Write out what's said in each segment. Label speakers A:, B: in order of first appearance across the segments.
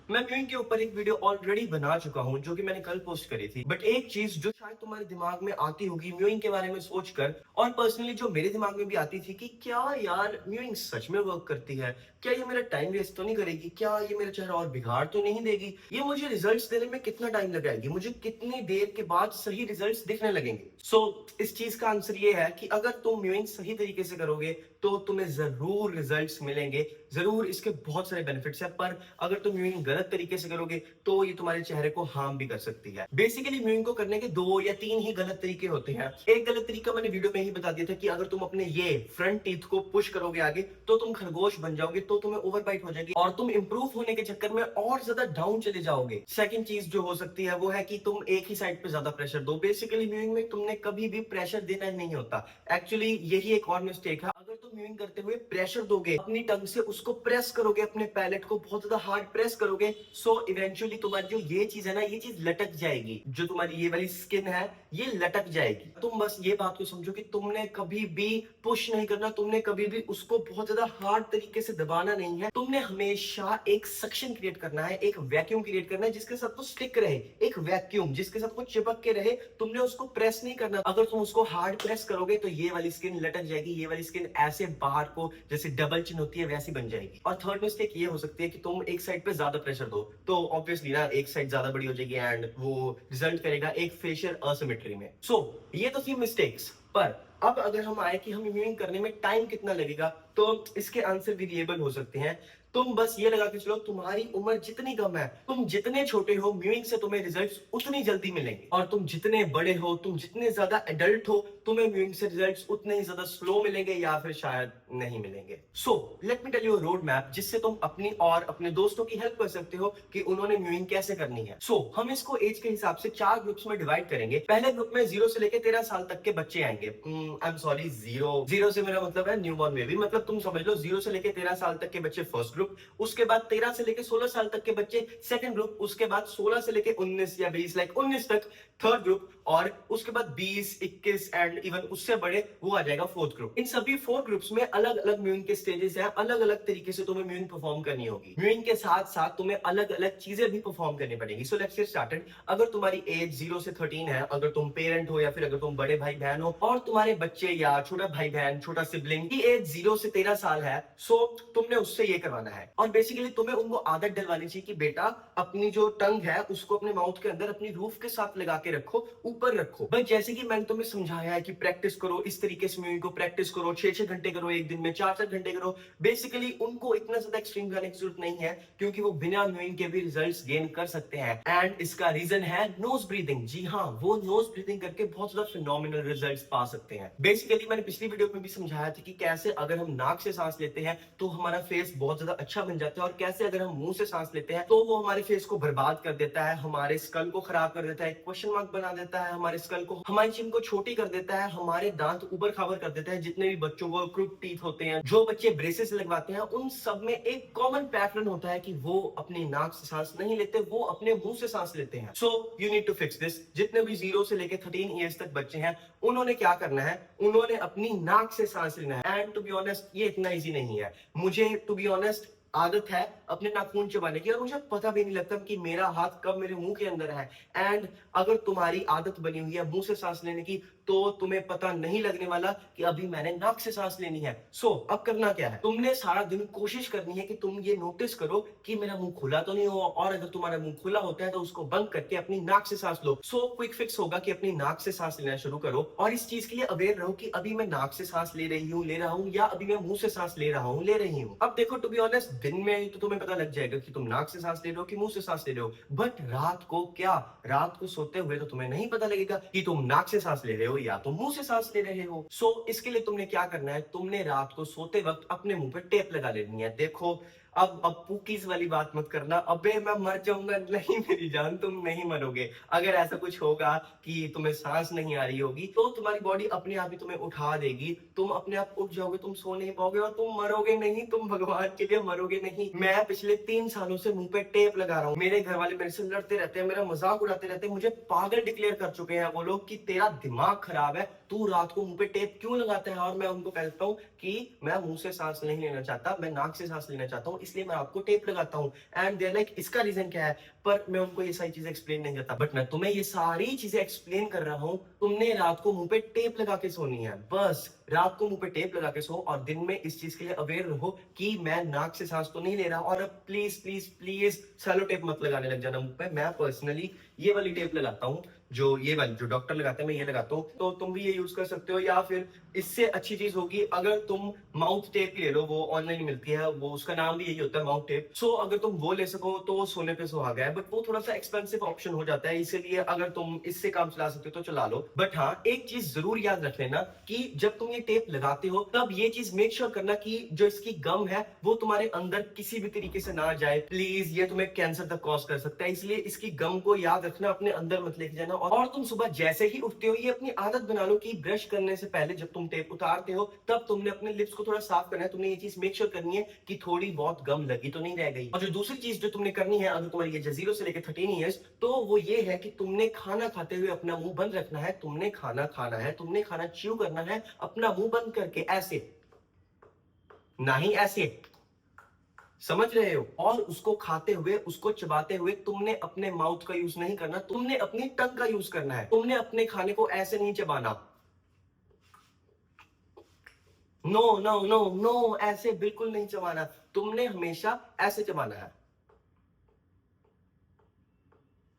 A: मैं म्यूइंग के ऊपर एक वीडियो ऑलरेडी बना चुका हूं जो कि मैंने कल पोस्ट करी थी। बट एक चीज जो शायद तुम्हारे दिमाग में आती होगी म्यूइंग के बारे में सोचकर, और पर्सनली जो मेरे दिमाग में भी आती थी कि क्या यार म्यूइंग सच में वर्क करती है, क्या ये मेरा टाइम वेस्ट तो नहीं करेगी, क्या ये मेरा चेहरा और बिगाड़ तो नहीं देगी, ये मुझे रिजल्ट्स देने में कितना टाइम लगाएगी, मुझे कितनी देर के बाद सही रिजल्ट्स दिखने लगेंगे। इस चीज का आंसर ये है कि अगर तुम म्यूइंग सही तरीके से करोगे तो तुम्हें जरूर रिजल्ट्स मिलेंगे, जरूर इसके बहुत सारे बेनिफिट्स हैं। पर अगर तुम म्यूइंग गलत तरीके से करोगे तो ये तुम्हारे चेहरे को हार्म भी कर सकती है। बेसिकली म्यूइंग को करने के 2 या 3 ही गलत तरीके होते हैं। एक गलत तरीका मैंने वीडियो में ही बता दिया था कि अगर तुम अपने ये फ्रंट टीथ को पुश करोगे आगे तो तुम खरगोश बन जाओगे, तो तुम्हें ओवरबाइट हो जाएगी और तुम इंप्रूव होने के चक्कर में और ज्यादा डाउन चले जाओगे। सेकंड चीज जो हो सकती है वो है कि तुम एक ही साइड पे ज्यादा प्रेशर दो। बेसिकली म्यूइंग में तुमने कभी भी प्रेशर देना नहीं होता। एक्चुअली यही एक और मिस्टेक है। अगर तुम म्यूइंग करते हुए प्रेशर दोगे, अपनी टंग से उसको प्रेस करोगे, अपने पैलेट को बहुत ज्यादा हार्ड प्रेस करोगे, सो इवेंचुअली तुम्हारी जो ये चीज है ना, ये चीज लटक जाएगी। जो तुम्हारी ये वाली स्किन है ये लटक जाएगी। तुम बस ये बात को समझो कि तुमने कभी भी पुश नहीं करना, तुमने कभी भी उसको बहुत ज्यादा हार्ड तरीके से दबाना नहीं है। तुमने हमेशा एक सक्शन क्रिएट करना है, एक वैक्यूम क्रिएट करना है जिसके साथ वो स्टिक रहे, एक वैक्यूम जिसके साथ वो चिपक के रहे। तुमने उसको प्रेस नहीं करना। अगर तुम उसको हार्ड प्रेस करोगे तो ये वाली स्किन लटक जाएगी, ये वाली स्किन ऐसे बाहर को जैसे डबल चिन होती है वैसी बन जाएगी। और थर्ड मिस्टेक ये हो सकती है कि तुम एक साइड पे ज्यादा प्रेशर दो तो ऑब्वियसली ना एक साइड ज्यादा बड़ी हो जाएगी एंड वो रिजल्ट करेगा एक फेशियल असिमेट्री में। ये तो थी मिस्टेक्स। पर अब अगर हम आए कि हम म्यूइंग करने में टाइम कितना लगेगा, तो इसके आंसर वेरिएबल हो सकते हैं। तुम बस ये लगा के चलो तुम्हारी उम्र जितनी कम है, तुम जितने छोटे हो, म्यूइंग से तुम्हें रिजल्ट्स उतनी जल्दी मिलेंगे। और तुम जितने बड़े हो, तुम जितने ज्यादा एडल्ट हो, तुम्हें म्यूइंग से रिजल्ट्स उतने ही ज्यादा स्लो मिलेंगे या फिर शायद नहीं मिलेंगे। Let me tell you road map जिससे तुम अपनी और अपने दोस्तों की हेल्प कर सकते हो कि उन्होंने म्यूइंग कैसे करनी है। हम इसको एज के हिसाब से 4 ग्रुप्स में डिवाइड करेंगे। पहले ग्रुप में 0 से लेकर 13 साल तक के बच्चे आएंगे। आई एम सॉरी, जीरो से मेरा मतलब है न्यूबॉर्न बेबी, मतलब तुम समझ लो 0 से लेकर 13 साल तक के बच्चे फर्स्ट ग्रुप, उसके बाद 13 से लेकर 16 साल तक के बच्चे सेकंड ग्रुप, उसके बाद 16 से लेकर 19 या 20 लाइक 19 तक थर्ड ग्रुप, और उसके बाद 20, 21 एंड इवन उससे बड़े वो आ जाएगा फोर्थ ग्रुप। इन सभी 4 ग्रुप्स में अलग अलग म्यूइंग के स्टेजेस हैं, अलग अलग तरीके से तुम्हें म्यूइंग परफॉर्म करनी होगी। म्यूइंग के साथ साथ तुम्हें अलग अलग चीजें भी परफॉर्म करनी पड़ेगी। So let's get started. अगर तुम्हारी एज 0 से 13 है, अगर तुम पेरेंट हो या फिर अगर तुम बड़े भाई बहन हो और तुम्हारे बच्चे या छोटा भाई बहन, छोटा सिबलिंग की एज 0 से 13 साल है, सो तुमने उससे ये करवाना है। और बेसिकली तुम्हें उनको आदत डलवानी चाहिए कि बेटा अपनी जो टंग है उसको अपने माउथ के अंदर अपनी रूफ के साथ लगा के रखो, ऊपर रखो। बट जैसे कि मैंने तुम्हें समझाया है कि प्रैक्टिस करो, इस तरीके से म्यूइंग को प्रैक्टिस करो, 6-6 घंटे करो, एक दिन में 4-4 घंटे करो। बेसिकली उनको इतना ज्यादा एक्सट्रीम करने की जरूरत नहीं है क्योंकि वो बिना म्यूइंग के भी रिजल्ट्स गेन कर सकते हैं। एंड इसका रीजन है नोज ब्रीदिंग। जी हाँ, वो नोज ब्रीदिंग करके बहुत ज्यादा फिनोमिनल रिजल्ट्स पा सकते हैं। बेसिकली मैंने पिछली वीडियो में भी समझाया था कि कैसे अगर हम नाक से सांस लेते हैं तो हमारा फेस बहुत ज्यादा अच्छा बन जाता है, और कैसे अगर हम मुंह से सांस लेते हैं तो वो हमारे फेस को बर्बाद कर देता है, हमारे स्कल को खराब कर देता है, क्वेश्चन मार्क बना देता है हमारे स्कल को, हमारी चिन को छोटी कर देता है, हमारे दांत ऊपर खाबर कर देता है। जितने भी बच्चों को क्रूप टीथ होते हैं, जो बच्चे ब्रेसेस लगवाते हैं, उन सब में एक कॉमन पैटर्न होता है कि वो अपनी नाक से सांस नहीं लेते, वो अपने मुंह से सांस लेते हैं। You need to fix this. जितने भी 0 से लेकर 13 ईयर्स तक बच्चे हैं, उन्होंने क्या करना है, उन्होंने अपनी नाक से सांस लेना है। एंड टू बी ऑनेस्ट ये इतना ईजी नहीं है। मुझे टू बी ऑनेस्ट आदत है अपने नाखून चबाने की, और मुझे पता भी नहीं लगता कि मेरा हाथ कब मेरे मुंह के अंदर है। एंड अगर तुम्हारी आदत बनी हुई है मुंह से सांस लेने की तो तुम्हें पता नहीं लगने वाला कि अभी मैंने नाक से सांस लेनी है। अब करना क्या है, तुमने सारा दिन कोशिश करनी है कि तुम ये नोटिस करो कि मेरा मुंह खुला तो नहीं हुआ, और अगर तुम्हारा मुंह खुला होता है तो उसको बंद करके अपनी नाक से सांस लो। क्विक फिक्स होगा कि अपनी नाक से सांस लेना शुरू करो, और इस चीज के लिए अवेयर रहो कि अभी मैं नाक से सांस ले रहा हूँ या अभी मैं मुंह से सांस ले रही हूँ। अब देखो टू बी ऑनेस्ट दिन में तो तुम्हें पता लग जाएगा कि तुम नाक से सांस ले रहे हो कि मुंह से सांस ले रहे हो, बट रात को क्या, रात को सोते हुए तो तुम्हें नहीं पता लगेगा कि तुम नाक से सांस ले रहे हो या तुम मुंह से सांस ले रहे हो। इसके लिए तुमने क्या करना है, तुमने रात को सोते वक्त अपने मुंह पे टेप लगा लेनी है। देखो अब पुकीज वाली बात मत करना, अबे मैं मर जाऊंगा। नहीं मेरी जान, तुम नहीं मरोगे। अगर ऐसा कुछ होगा कि तुम्हें सांस नहीं आ रही होगी तो तुम्हारी बॉडी अपने आप ही तुम्हें उठा देगी, तुम अपने आप उठ जाओगे, तुम सो नहीं पाओगे और तुम मरोगे नहीं, तुम भगवान के लिए मरोगे नहीं। मैं पिछले 3 सालों से मुंह पे टेप लगा रहा हूँ। मेरे घर वाले मेरे से लड़ते रहते हैं, मेरा मजाक उड़ाते रहते हैं, मुझे पागल डिक्लेयर कर चुके हैं वो लोग कि तेरा दिमाग खराब है, तू रात को मुंह पे टेप क्यों लगाता है? और मैं उनको कहता हूँ कि मैं मुंह से सांस नहीं लेना चाहता, मैं नाक से सांस लेना चाहता हूँ, इसलिए मैं आपको टेप लगाता हूँ। एंड दे आर लाइक इसका रीजन क्या है? पर मैं उनको ये सारी चीजें एक्सप्लेन नहीं करता, बट मैं तुम्हें ये सारी चीजें एक्सप्लेन कर रहा हूँ। तुमने रात को मुंह पे टेप लगा के सोनी है, बस रात को मुंह पे टेप लगा के सो, और दिन में इस चीज के लिए अवेयर रहो कि मैं नाक से सांस तो नहीं ले रहा। और अब please please please cello tape मत लगाने लग जाना मुंह पे। मैं पर्सनली ये वाली टेप लगाता हूँ, जो ये वाली जो डॉक्टर लगाते हैं, मैं ये लगाता हूँ, तो तुम भी ये यूज कर सकते हो। या फिर इससे अच्छी चीज होगी अगर तुम माउथ टेप ले लो, वो ऑनलाइन मिलती है, वो उसका नाम भी यही होता है, माउथ टेप। सो अगर तुम वो ले सको तो वो सोने पे सुहागा है, बट वो थोड़ा सा एक्सपेंसिव ऑप्शन हो जाता है, इसीलिए अगर तुम इससे काम चला सकते हो तो चला लो। बट हाँ, एक चीज जरूर याद रख लेना कि जब तुम ये टेप लगाते हो तब ये चीज मेक श्योर करना कि जो इसकी गम है वो तुम्हारे अंदर किसी भी तरीके से ना जाए। प्लीज, ये तुम्हें कैंसर तक कॉज कर सकता है, इसलिए इसकी गम को याद रखना, अपने अंदर मत लेके जाना। और तुम सुबह जैसे ही उठते हो ये अपनी आदत बना लो कि ब्रश करने से पहले जब तुम टेप उतारते हो तब तुमने अपने लिप्स को थोड़ा साफ करना है। तुमने ये चीज मेक श्योर करनी है कि थोड़ी बहुत गम लगी तो नहीं रह गई। और जो दूसरी चीज जो तुमने करनी है अगर तुम्हारी एज 0 से लेकर 13 ईयर्स, तो वो ये है कि तुमने खाना खाते हुए अपना मुंह बंद रखना है। तुमने खाना खाना है, तुमने खाना च्यू करना है अपना मुंह बंद करके, ऐसे नहीं, ऐसे, समझ रहे हो? और उसको खाते हुए, उसको चबाते हुए तुमने अपने माउथ का यूज नहीं करना, तुमने अपनी टंग का यूज करना है। तुमने अपने खाने को ऐसे नहीं चबाना, नो नो नो नो, ऐसे बिल्कुल नहीं चबाना। तुमने हमेशा ऐसे चबाना है।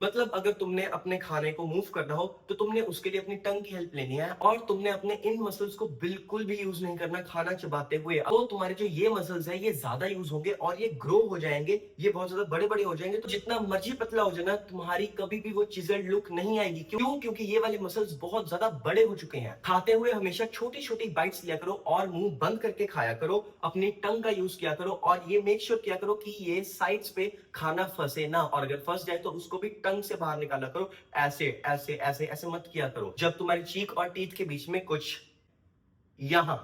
A: मतलब अगर तुमने अपने खाने को मूव करना हो तो तुमने उसके लिए अपनी टंग की हेल्प लेनी है, और तुमने अपने इन मसल्स को बिल्कुल भी यूज नहीं करना खाना चबाते हुए। तो तुम्हारे जो ये मसल्स है ये ज्यादा यूज होंगे और ये ग्रो हो जाएंगे, ये बहुत ज्यादा बड़े बड़े हो जाएंगे। तो जितना मर्जी पतला हो जाना, तुम्हारी कभी भी वो चिजल लुक नहीं आएगी। क्यों? क्योंकि ये वाले मसल्स बहुत ज्यादा बड़े हो चुके हैं। खाते हुए हमेशा छोटी छोटी बाइट्स लिया करो और मुंह बंद करके खाया करो, अपनी टंग का यूज किया करो, और ये मेक श्योर किया करो कि ये साइड्स पे खाना फंसे ना, और अगर फंस जाए तो उसको भी टंग से बाहर निकाला करो। ऐसे ऐसे ऐसे ऐसे मत किया करो। जब तुम्हारी चीक और टीथ के बीच में कुछ यहां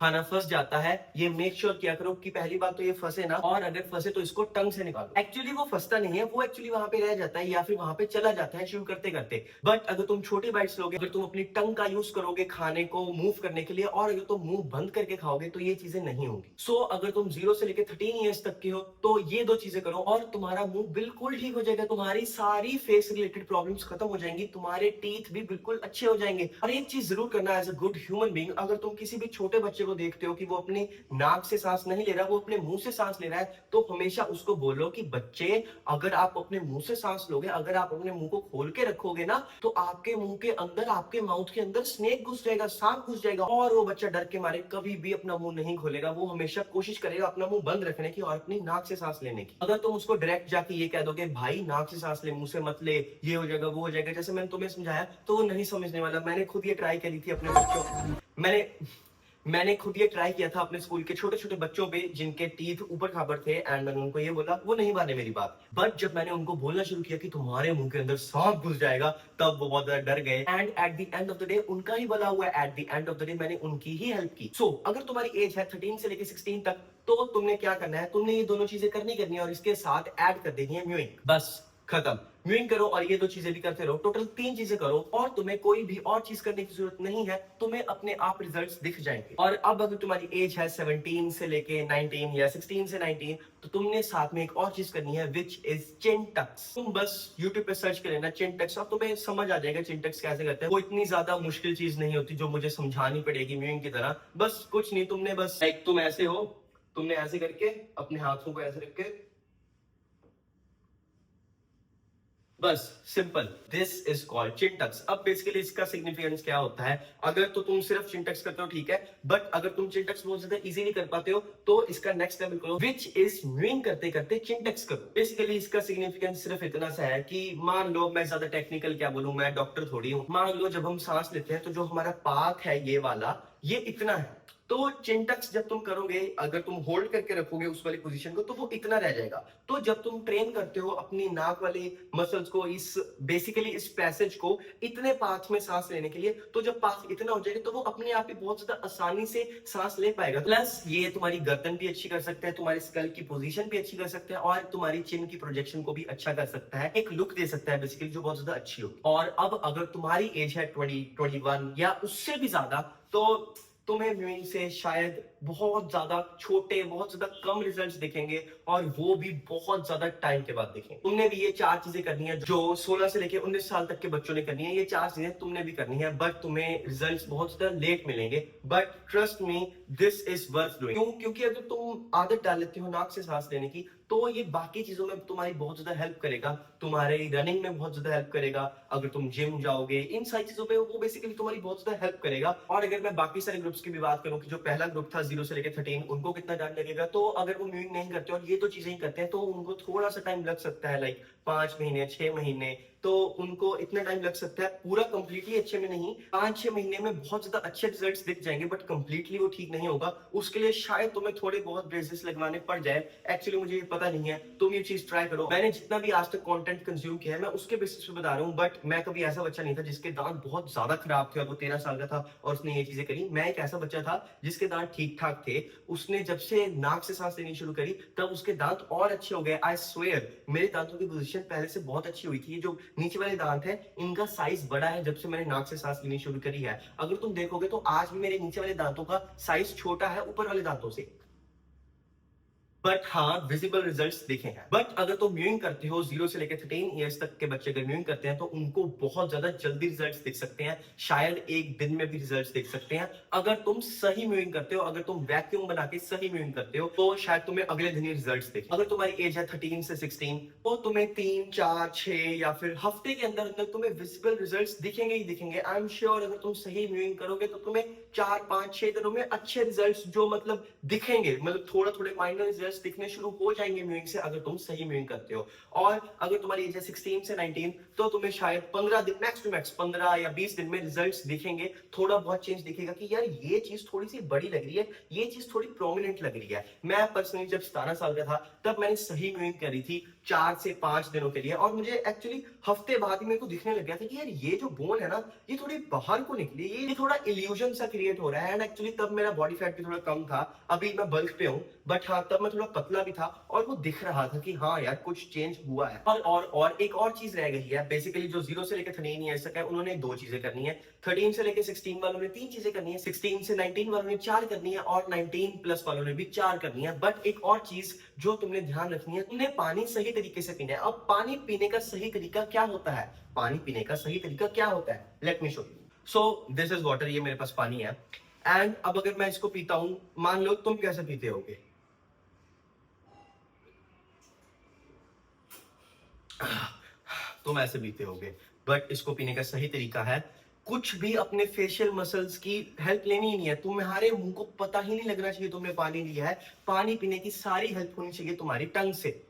A: खाना फंस जाता है, ये मेक श्योर किया करो कि पहली बात तो ये फंसे ना, और अगर फंसे तो इसको टंग से निकालो। एक्चुअली वो फंसता नहीं है, वो एक्चुअली वहां पे रह जाता है या फिर वहां पे चला जाता है च्यू करते करते। बट अगर तुम छोटी बाइट्स लोगे, अगर तुम अपनी टंग का यूज करोगे खाने को मूव करने के लिए, और अगर तुम मुंह बंद करके खाओगे तो ये चीजें नहीं होंगी। सो अगर तुम 0 से लेकर 13 ईयर्स तक के हो तो ये दो चीजें करो और तुम्हारा मुंह बिल्कुल ठीक हो जाएगा। तुम्हारी सारी फेस रिलेटेड प्रॉब्लम्स खत्म हो जाएंगी, तुम्हारे टीथ भी बिल्कुल अच्छे हो जाएंगे। और एक चीज जरूर करना as a good human being, अगर तुम किसी भी छोटे बच्चे को देखते हो कि वो अपनी नाक से सांस नहीं ले रहा, वो अपने मुंह से सांस ले रहा है, तो हमेशा उसको बोलो कि बच्चे, अगर आप अपने मुंह से सांस लोगे, अगर आप अपने मुंह को खोल के रखोगे ना, तो आपके मुंह के अंदर, आपके माउथ के अंदर स्नेक घुस जाएगा, सांप घुस जाएगा, और वो बच्चा डर के मारे कभी भी अपना मुंह नहीं खोलेगा। वो हमेशा कोशिश करेगा अपना मुंह बंद रखने की और अपनी नाक से सांस लेने की। अगर तुम उसको डायरेक्ट जाके ये कह दोगे भाई नाक से सांस ले, मुंह से मत ले, ये हो जाएगा वो हो जाएगा, जैसे मैंने तुम्हें समझाया, तो वो नहीं समझने वाला। मैंने खुद ये ट्राई करी थी अपने बच्चों, मैंने खुद ये ट्राई किया था अपने स्कूल के छोटे छोटे बच्चों पे जिनके टीथ ऊपर खाबर थे, एंड मैंने उनको ये बोला, वो नहीं माने मेरी बात। बट जब मैंने उनको बोलना शुरू किया कि तुम्हारे मुंह के अंदर सांप घुस जाएगा, तब वो बहुत ज्यादा डर गए। And at the end of the day उनका ही भला हुआ, at the end of the day मैंने उनकी ही हेल्प की। सो अगर तुम्हारी एज है 13 से लेकर 16 तक, तो तुमने क्या करना है, तुमने ये दोनों चीजें करनी है और इसके साथ ऐड कर देनी है म्यूइंग। बस खत्म। म्यूइंग करो और ये दो चीजें भी करते रहो, टोटल 3 चीजें करो, और तुम्हें कोई भी और चीज करने की जरूरत नहीं है, तुम्हें अपने आप रिजल्ट्स दिख जाएंगे। और अब अगर तुम्हारी एज है 17 से लेके 19 या 16 से 19, तो तुमने साथ में एक और चीज करनी है, विच इज चिन टक्स। तुम बस YouTube पे सर्च कर लेना चिन टक्स और तुम्हें समझ आ जाएगा चिन टक्स कैसे करते हैं। वो इतनी ज्यादा मुश्किल चीज नहीं होती जो मुझे समझानी पड़ेगी म्यूइंग की तरह। बस कुछ नहीं, तुमने बस एक, तुम ऐसे हो, तुमने ऐसे करके अपने हाथों को ऐसे रख के, बस सिंपल, दिस इज कॉल्ड चिंटक्स। अब बेसिकली इसका सिग्निफिकेंस क्या होता है, अगर तो तुम सिर्फ चिंटक्स करते हो ठीक है, बट अगर तुम चिंटक्स बहुत ज्यादा इजीली कर पाते हो तो इसका नेक्स्ट लेवल करो, विच इज म्यूइंग करते करते चिंटक्स करो। बेसिकली इसका सिग्निफिकेंस सिर्फ इतना सा है कि मान लो, मैं ज्यादा टेक्निकल क्या बोलूं, मैं डॉक्टर थोड़ी हूं, मान लो जब हम सांस लेते हैं तो जो हमारा पाथ है ये वाला, ये इतना है, तो चिन टक्स जब तुम करोगे, अगर तुम होल्ड करके रखोगे उस वाली पोजीशन को, तो वो इतना रह जाएगा। तो जब तुम ट्रेन करते हो अपनी नाक वाले मसल्स को, इस बेसिकली इस पैसेज को इतने पाथ में सांस लेने के लिए, तो जब पाथ इतना हो जाएगा तो वो अपने आप ही बहुत ज्यादा आसानी से सांस ले पाएगा। प्लस ये तुम्हारी गर्दन भी अच्छी कर सकता है, तुम्हारी स्कल की पोजीशन भी अच्छी कर सकता है, और तुम्हारी चिन की प्रोजेक्शन को भी अच्छा कर सकता है, एक लुक दे सकता है बेसिकली जो बहुत ज्यादा अच्छी हो। और अब अगर तुम्हारी एज है 20, 21 या उससे भी ज्यादा, तो तुम्हें म्यूइंग से शायद बहुत ज्यादा छोटे, बहुत ज्यादा कम रिजल्ट्स दिखेंगे, और वो भी बहुत ज्यादा टाइम के बाद दिखेंगे। तुमने भी ये 4 चीजें करनी है जो 16 से लेकर 19 साल तक के बच्चों ने करनी है। ये 4 चीजें तुमने भी करनी है, बट तुम्हें रिजल्ट्स बहुत ज्यादा लेट मिलेंगे। But trust me, this is worth doing. क्यों? क्योंकि अगर तुम आदत डाल लेते हो नाक से सांस लेने की, तो ये बाकी चीजों में तुम्हारी बहुत ज्यादा हेल्प करेगा। तुम्हारे रनिंग में बहुत ज्यादा हेल्प करेगा, अगर तुम जिम जाओगे, इन सारी चीजों में वो बेसिकली तुम्हारी बहुत ज्यादा हेल्प करेगा। और अगर मैं बाकी सारे ग्रुप्स की भी बात करूं कि जो पहला ग्रुप था 0 से लेकर 13, उनको कितना टाइम लगेगा, तो अगर वो म्यूजिक नहीं करते और ये तो चीजें ही करते हैं, तो उनको थोड़ा सा टाइम लग सकता है, लाइक 5 महीने 6 महीने, तो उनको इतना टाइम लग सकता है। पूरा कंप्लीटली अच्छे में नहीं, 5-6 महीने में बहुत ज्यादा अच्छे रिजल्ट्स दिख जाएंगे, बट कंप्लीटली वो ठीक नहीं होगा। उसके लिए शायद तुम्हें थोड़े बहुत ब्रेसेस लगवाने पड़ जाए। एक्चुअली मुझे ये पता नहीं है, तुम ये चीज ट्राई करो। मैंने जितना भी आज तक कंटेंट कंज्यूम किया है, मैं उसके बेसिस पे बता रहा हूँ, बट मैं कभी ऐसा बच्चा नहीं था जिसके दांत बहुत ज्यादा खराब थे और वो 13 साल का था और उसने ये चीजें करी। मैं एक ऐसा बच्चा था जिसके दांत ठीक ठाक थे, उसने जब से नाक से सांस लेनी शुरू करी तब उसके दांत और अच्छे हो गए। आई स्वेयर, मेरे दांतों की पोजीशन पहले से बहुत अच्छी हुई थी। ये जो नीचे वाले दांत है, इनका साइज बड़ा है जब से मैंने नाक से सांस लेनी शुरू करी है। अगर तुम देखोगे तो आज भी मेरे नीचे वाले दांतों का साइज छोटा है ऊपर वाले दांतों से, बट हाँ विजिबल रिजल्ट्स दिखे हैं। बट अगर तुम म्यूइंग करते हो, 0 से लेकर 13 इयर्स तक के बच्चे अगर म्यूइंग करते हैं, तो उनको बहुत ज्यादा जल्दी रिजल्ट्स दिख सकते हैं, शायद एक दिन में भी रिजल्ट्स दिख सकते हैं। अगर तुम सही म्यूइंग करते हो, अगर तुम वैक्यूम बना के सही म्यूइंग करते हो, तो शायद तुम्हें अगले दिन ही रिजल्ट्स दिखे। अगर तुम्हारी एज है 13 से 16, तो तुम्हें 3, 4, 6 या फिर हफ्ते के अंदर अंदर तुम्हें विजिबल रिजल्ट्स दिखेंगे ही दिखेंगे। आई एम श्योर, अगर तुम सही म्यूइंग करोगे तो तुम्हें 4, 5, 6 दिनों में अच्छे रिजल्ट्स जो मतलब दिखेंगे, मतलब थोड़ा थोड़े माइनर रिजल्ट्स दिखने शुरू हो जाएंगे म्यूजिक से, अगर तुम सही म्यूजिक करते हो। और अगर तुम्हारी एज है 16 से 19, तो तुम्हें शायद 15 दिन, मैक्स टू मैक्स 15 या 20 दिन में रिजल्ट्स दिखेंगे। थोड़ा बहुत चेंज दिखेगा कि यार ये चीज थोड़ी सी बड़ी लग रही है, ये चीज थोड़ी प्रोमिनेंट लग रही है। मैं पर्सनली जब 17 साल का था, तब मैंने सही म्यूजिक करी थी 4 से 5 दिनों के लिए, और मुझे एक्चुअली हफ्ते बाद ही मेरे को दिखने लग गया था कि यार ये जो बोन है ना, ये थोड़ी बाहर को निकली, ये थोड़ा इल्यूजन सा क्रिएट हो रहा है। एंड एक्चुअली तब मेरा बॉडी फैट भी थोड़ा कम था, अभी मैं बल्क पे हूँ, बट हाँ तब मैं थोड़ा पतला भी था, और वो दिख रहा था कि हाँ यार कुछ चेंज हुआ है। और एक और चीज रह गई है, बेसिकली जो 0 से लेकर 13 ईयर्स तक है, उन्होंने 2 चीजें करनी है। 13 से लेकर 16 वालों ने 3 चीजें करनी है, 16 से 19 वालों ने 4 करनी है, और 19 प्लस वालों ने भी 4 करनी है। बट एक और चीज जो तुमने ध्यान रखनी है, तुमने पानी सही तरीके से पीना है। अब पानी पीने का सही तरीका क्या होता है, पानी पीने का सही तरीका क्या होता है, let me show you. So this is water, ये मेरे पास पानी है। एंड अब अगर मैं इसको पीता हूं, मान लो तुम कैसे पीते होगे, तुम ऐसे पीते होगे। बट इसको पीने का सही तरीका है, कुछ भी अपने फेशियल मसल्स की हेल्प लेनी ही नहीं है। तुम्हारे मुंह को पता ही नहीं लगना चाहिए तुमने पानी लिया है। पानी पीने की सारी हेल्प होनी चाहिए तुम्हारी टंग से।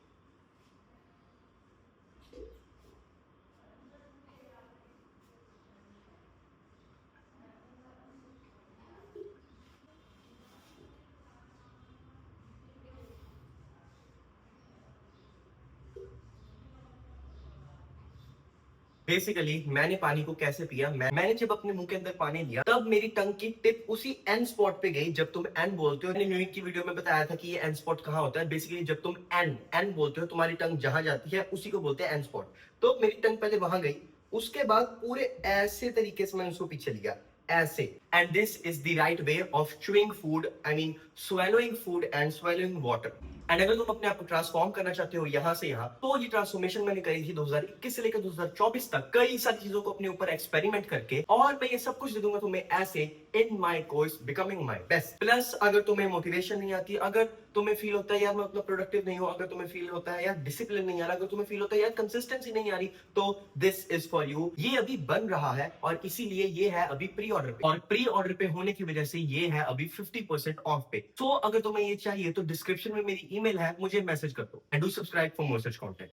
A: बेसिकली मैंने पानी को कैसे पिया, मैंने जब अपने मुंह के अंदर पानी लिया, तब मेरी टंग की टिप उसी एन स्पॉट पे गई। जब तुम एन बोलते हो, मैंने म्यूजिक की वीडियो में बताया था कि ये एन स्पॉट कहाँ होता है। बेसिकली जब तुम एन एन बोलते हो, तुम्हारी टंग जहां जाती है उसी को बोलते हैं एन स्पॉट। तो मेरी टंग पहले वहां गई, उसके बाद पूरे ऐसे तरीके से मैंने उसको पीछे लिया, ऐसे। And this is the right way of chewing food, I mean swallowing food and swallowing water. And अगर तुम अपने आप को ट्रांसफॉर्म करना चाहते हो यहाँ से यहाँ, तो ये ट्रांसफॉर्मेशन मैंने करी थी 2021 से लेकर 2024 तक, कई सारी चीजों को अपने ऊपर एक्सपेरिमेंट करके, और मैं ये सब कुछ दे दूंगा तुम्हें ऐसे in my course becoming my best. Plus अगर तुम्हें मोटिवेशन नहीं आती, अगर तुम्हें फील होता है यार मैं उतना प्रोडक्टिव नहीं हूं, अगर तुम्हें फील होता है यार डिसिप्लिन नहीं आ रहा, अगर तुम्हें फील होता है यार कंसिस्टेंसी नहीं आ रही, तो दिस इज फॉर यू। ये अभी बन रहा है और इसीलिए ये है अभी प्री ऑर्डर पे, और प्री ऑर्डर पे होने की वजह से ये है अभी 50% ऑफ पे। तो अगर तुम्हें ये चाहिए तो डिस्क्रिप्शन में मेरी ईमेल है, मुझे मैसेज कर दो। And do subscribe for more such content.